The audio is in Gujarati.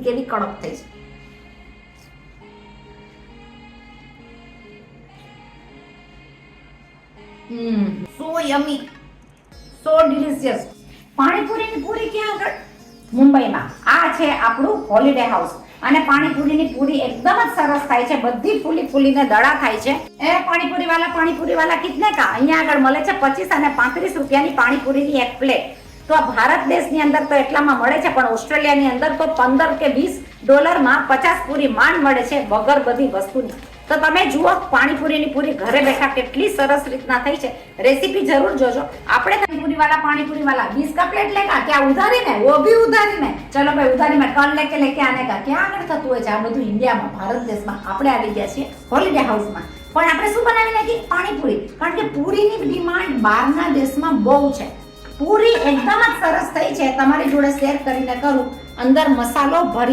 કેવી કડક થઈ છે. સો યમી, સો ડિલિશિયસ. પાણીપુરીની પૂરી ક્યાં આગળ? મુંબઈમાં. આ છે આપણું હોલિડે હાઉસ અને પાણીપુરીની પૂરી એકદમ જ સરસ થાય છે, બધી ફૂલી ફૂલીને દડા થાય છે. એ પાણીપુરી વાલા કિતને કા? અહીંયા આગળ મળે છે 25 અને 35 રૂપિયાની પાણીપુરીની એક પ્લેટ. તો આ ભારત દેશની અંદર તો એટલામાં મળે છે, પણ ઓસ્ટ્રેલિયાની અંદર તો $15 કે $20 50 પૂરી માંડ મળે છે વગર બધી વસ્તુની. તો તમે જુઓ પાણીપુરીની પૂરી ઘરે બેઠા કેટલી સરસ રીતના થઈ છે. રેસીપી જરૂર જોજો. આપણે पानीपुरी वाला 20 का प्लेट लेगा क्या? उधारी में, वो भी उधारी में. चलो भाई उधारी में कल लेके आने का. क्या આગળ થતું હોય છે આ બધું ઇન્ડિયામાં, ભારત દેશમાં. આપણે આવી ગયા છીએ હોલિડે હાઉસમાં, પણ આપણે શું બનાવી નાખી? પાણીપુરી. કારણ કે પૂરીની ડિમાન્ડ બહારના દેશમાં બહુ છે. પૂરી એકદમ જ સરસ થઈ છે, તમારી જોડે શેર કરીને કરું. અંદર મસાલો ભરી